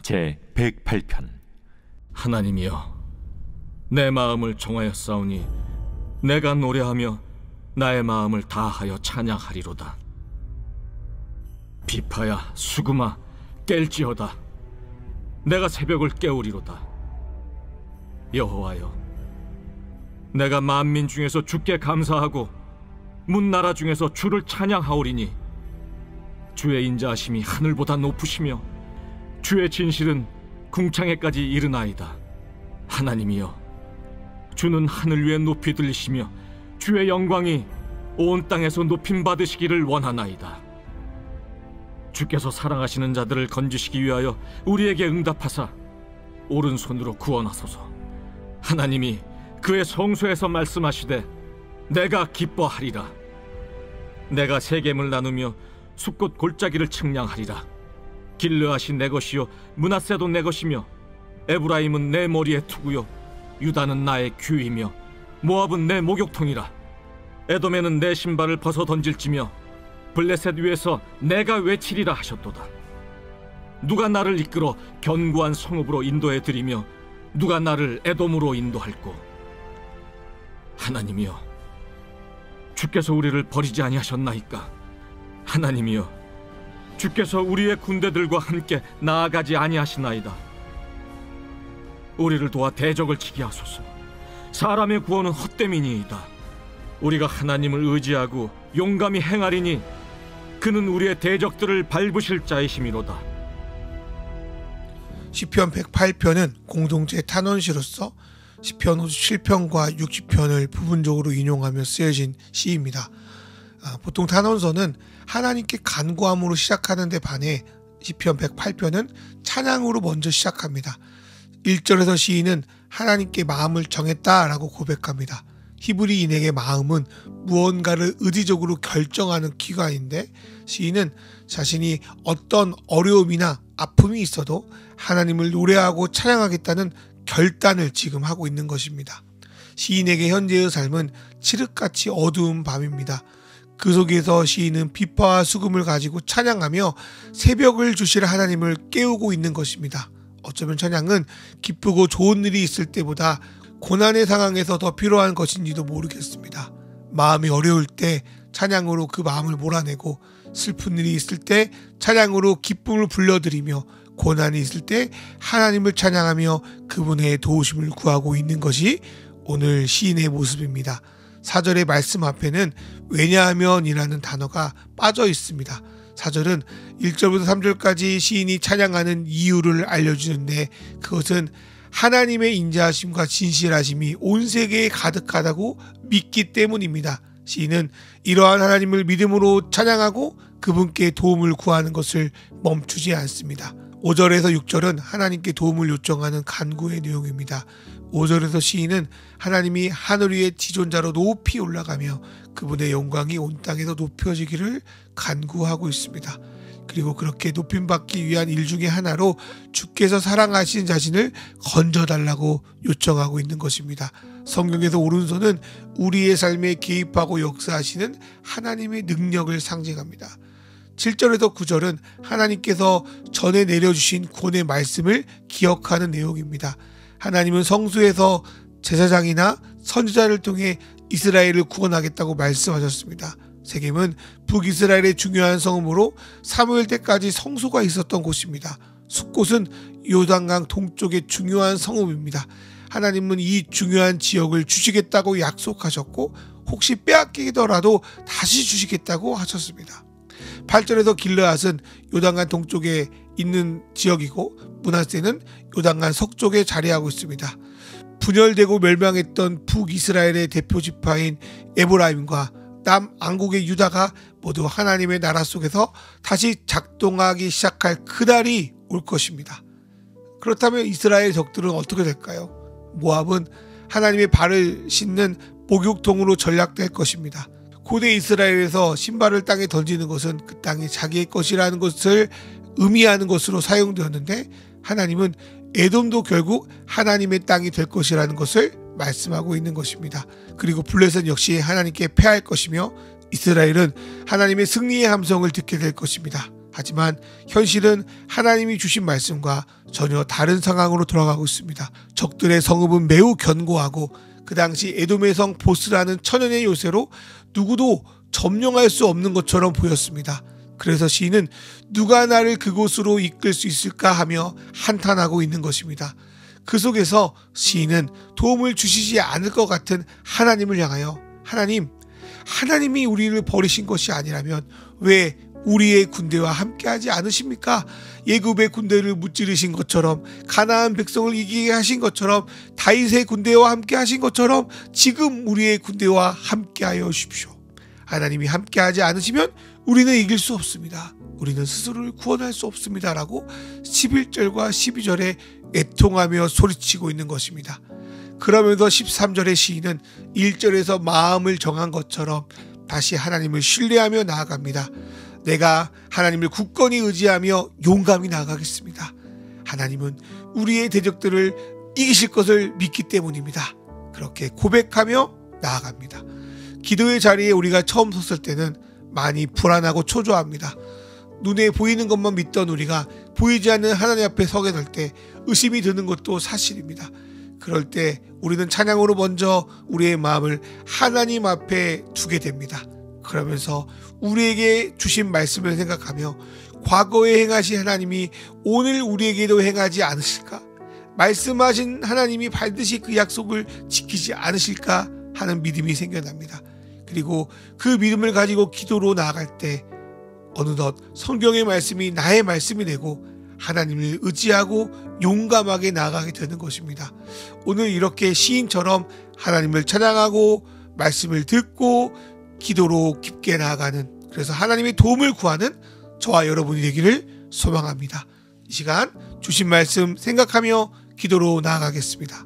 제 108편. 하나님이여, 내 마음을 정하였사오니 내가 노래하며 나의 마음을 다하여 찬양하리로다. 비파야 수금아 깰지어다. 내가 새벽을 깨우리로다. 여호와여, 내가 만민 중에서 주께 감사하고 문나라 중에서 주를 찬양하오리니 주의 인자하심이 하늘보다 높으시며 주의 진실은 궁창에까지 이르나이다. 하나님이여, 주는 하늘 위에 높이 들리시며 주의 영광이 온 땅에서 높임 받으시기를 원하나이다. 주께서 사랑하시는 자들을 건지시기 위하여 우리에게 응답하사 오른손으로 구원하소서. 하나님이 그의 성소에서 말씀하시되 내가 기뻐하리라. 내가 세겜을 나누며 숫꽃 골짜기를 측량하리라. 길르앗이 내 것이요 므낫세도 내 것이며 에브라임은 내 머리의 투구요 유다는 나의 규이며 모압은 내 목욕통이라. 에돔에는 내 신발을 벗어 던질지며 블레셋 위에서 내가 외치리라 하셨도다. 누가 나를 이끌어 견고한 성읍으로 인도해 드리며 누가 나를 에돔으로 인도할꼬. 하나님이여, 주께서 우리를 버리지 아니하셨나이까. 하나님이여, 주께서 우리의 군대들과 함께 나아가지 아니하시나이다. 우리를 도와 대적을 치게 하소서. 사람의 구원은 헛됨이니이다. 우리가 하나님을 의지하고 용감히 행하리니 그는 우리의 대적들을 밟으실 자이심이로다. 시편 108편은 공동체 탄원시로서 시편 57편과 60편을 부분적으로 인용하며 쓰여진 시입니다. 보통 탄원서는 하나님께 간구함으로 시작하는 데 반해 시편 108편은 찬양으로 먼저 시작합니다. 1절에서 시인은 하나님께 마음을 정했다라고 고백합니다. 히브리인에게 마음은 무언가를 의지적으로 결정하는 기관인데, 시인은 자신이 어떤 어려움이나 아픔이 있어도 하나님을 노래하고 찬양하겠다는 결단을 지금 하고 있는 것입니다. 시인에게 현재의 삶은 칠흑같이 어두운 밤입니다. 그 속에서 시인은 비파와 수금을 가지고 찬양하며 새벽을 주실 하나님을 깨우고 있는 것입니다. 어쩌면 찬양은 기쁘고 좋은 일이 있을 때보다 고난의 상황에서 더 필요한 것인지도 모르겠습니다. 마음이 어려울 때 찬양으로 그 마음을 몰아내고, 슬픈 일이 있을 때 찬양으로 기쁨을 불러드리며, 고난이 있을 때 하나님을 찬양하며 그분의 도우심을 구하고 있는 것이 오늘 시인의 모습입니다. 4절의 말씀 앞에는 왜냐하면 이라는 단어가 빠져 있습니다. 4절은 1절부터 3절까지 시인이 찬양하는 이유를 알려주는데, 그것은 하나님의 인자하심과 진실하심이 온 세계에 가득하다고 믿기 때문입니다. 시인은 이러한 하나님을 믿음으로 찬양하고 그분께 도움을 구하는 것을 멈추지 않습니다. 5절에서 6절은 하나님께 도움을 요청하는 간구의 내용입니다. 5절에서 시인은 하나님이 하늘 위의 지존자로 높이 올라가며 그분의 영광이 온 땅에서 높여지기를 간구하고 있습니다. 그리고 그렇게 높임받기 위한 일 중에 하나로 주께서 사랑하신 자신을 건져달라고 요청하고 있는 것입니다. 성경에서 오른손은 우리의 삶에 개입하고 역사하시는 하나님의 능력을 상징합니다. 7절에서 9절은 하나님께서 전에 내려주신 구원의 말씀을 기억하는 내용입니다. 하나님은 성수에서 제사장이나 선지자를 통해 이스라엘을 구원하겠다고 말씀하셨습니다. 세겜은 북이스라엘의 중요한 성읍으로 사무엘 때까지 성소가 있었던 곳입니다. 숫곳은 요단강 동쪽의 중요한 성읍입니다. 하나님은 이 중요한 지역을 주시겠다고 약속하셨고, 혹시 빼앗기더라도 다시 주시겠다고 하셨습니다. 8절에서 길르앗은 요단강 동쪽에 있는 지역이고, 므낫세는 요단강 서쪽에 자리하고 있습니다. 분열되고 멸망했던 북이스라엘의 대표 지파인 에브라임과 남왕국의 유다가 모두 하나님의 나라 속에서 다시 작동하기 시작할 그날이 올 것입니다. 그렇다면 이스라엘 적들은 어떻게 될까요? 모압은 하나님의 발을 씻는 목욕통으로 전락될 것입니다. 고대 이스라엘에서 신발을 땅에 던지는 것은 그 땅이 자기의 것이라는 것을 의미하는 것으로 사용되었는데, 하나님은 에돔도 결국 하나님의 땅이 될 것이라는 것을 말씀하고 있는 것입니다. 그리고 블레셋 역시 하나님께 패할 것이며, 이스라엘은 하나님의 승리의 함성을 듣게 될 것입니다. 하지만 현실은 하나님이 주신 말씀과 전혀 다른 상황으로 돌아가고 있습니다. 적들의 성읍은 매우 견고하고 그 당시 에돔의 성 보스라는 천연의 요새로 누구도 점령할 수 없는 것처럼 보였습니다. 그래서 시인은 누가 나를 그곳으로 이끌 수 있을까 하며 한탄하고 있는 것입니다. 그 속에서 시인은 도움을 주시지 않을 것 같은 하나님을 향하여 하나님이 우리를 버리신 것이 아니라면 왜 우리의 군대와 함께하지 않으십니까? 예굽의 군대를 무찌르신 것처럼, 가나안 백성을 이기게 하신 것처럼, 다윗의 군대와 함께하신 것처럼 지금 우리의 군대와 함께하여 주십시오. 하나님이 함께하지 않으시면 우리는 이길 수 없습니다. 우리는 스스로를 구원할 수 없습니다. 라고 11절과 12절에 애통하며 소리치고 있는 것입니다. 그러면서 13절의 시인은 1절에서 마음을 정한 것처럼 다시 하나님을 신뢰하며 나아갑니다. 내가 하나님을 굳건히 의지하며 용감히 나아가겠습니다. 하나님은 우리의 대적들을 이기실 것을 믿기 때문입니다. 그렇게 고백하며 나아갑니다. 기도의 자리에 우리가 처음 섰을 때는 많이 불안하고 초조합니다. 눈에 보이는 것만 믿던 우리가 보이지 않는 하나님 앞에 서게 될 때 의심이 드는 것도 사실입니다. 그럴 때 우리는 찬양으로 먼저 우리의 마음을 하나님 앞에 두게 됩니다. 그러면서 우리에게 주신 말씀을 생각하며 과거에 행하신 하나님이 오늘 우리에게도 행하지 않으실까? 말씀하신 하나님이 반드시 그 약속을 지키지 않으실까 하는 믿음이 생겨납니다. 그리고 그 믿음을 가지고 기도로 나아갈 때 어느덧 성경의 말씀이 나의 말씀이 되고 하나님을 의지하고 용감하게 나아가게 되는 것입니다. 오늘 이렇게 시인처럼 하나님을 찬양하고 말씀을 듣고 기도로 깊게 나아가는, 그래서 하나님의 도움을 구하는 저와 여러분이 되기를 소망합니다. 이 시간 주신 말씀 생각하며 기도로 나아가겠습니다.